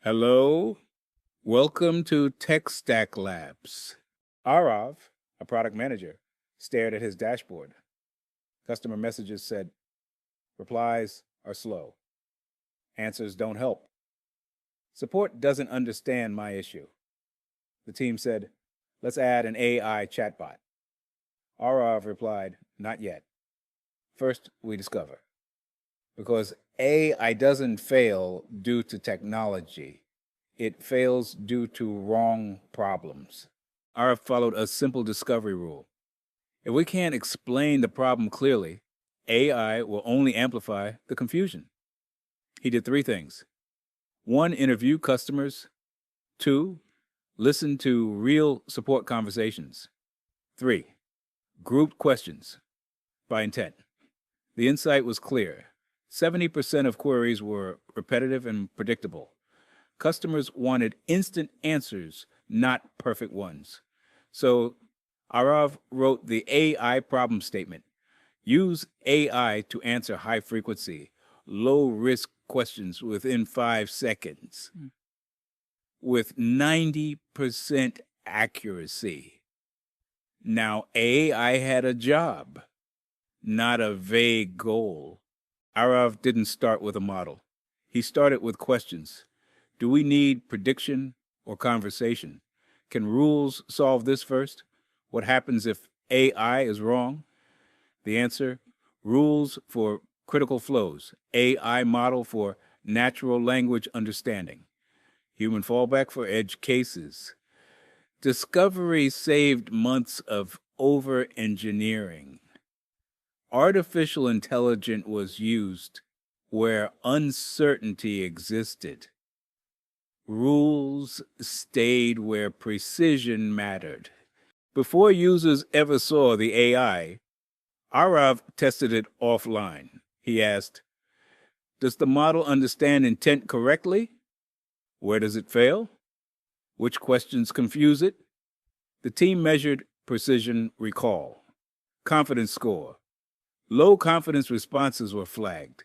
Hello, welcome to Tech Stack Labs. Aarav, a product manager, stared at his dashboard. Customer messages said, replies are slow. Answers don't help. Support doesn't understand my issue. The team said, let's add an AI chatbot. Aarav replied, not yet. First, we discover. Because AI doesn't fail due to technology. It fails due to wrong problems. Aarav followed a simple discovery rule. If we can't explain the problem clearly, AI will only amplify the confusion. He did three things. 1, interview customers. 2, listen to real support conversations. 3, grouped questions by intent. The insight was clear. 70% of queries were repetitive and predictable. Customers wanted instant answers, not perfect ones. So Aarav wrote the AI problem statement. Use AI to answer high-frequency, low-risk questions within 5 seconds with 90% accuracy. Now, AI had a job, not a vague goal. Aarav didn't start with a model. He started with questions. Do we need prediction or conversation? Can rules solve this first? What happens if AI is wrong? The answer, rules for critical flows, AI model for natural language understanding, human fallback for edge cases. Discovery saved months of over-engineering. Artificial intelligence was used where uncertainty existed. Rules stayed where precision mattered. Before users ever saw the AI, Aarav tested it offline. He asked, does the model understand intent correctly? Where does it fail? Which questions confuse it? The team measured precision recall, confidence score. Low confidence responses were flagged.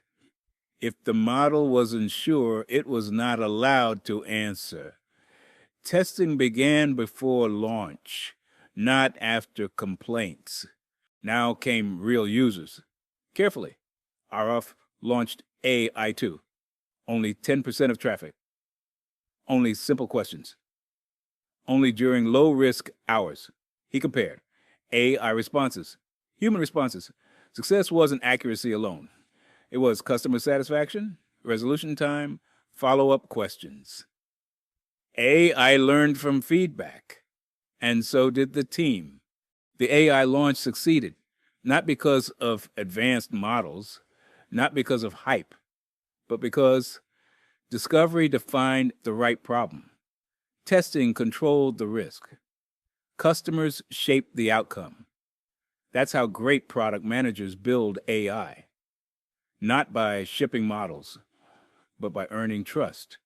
If the model wasn't sure, it was not allowed to answer. Testing began before launch, not after complaints. Now came real users. Carefully, Aarav launched AI2. Only 10% of traffic. Only simple questions. Only during low-risk hours. He compared AI responses, human responses. Success wasn't accuracy alone. It was customer satisfaction, resolution time, follow-up questions. AI learned from feedback, and so did the team. The AI launch succeeded, not because of advanced models, not because of hype, but because discovery defined the right problem. Testing controlled the risk. Customers shaped the outcome. That's how great product managers build AI. Not by shipping models, but by earning trust.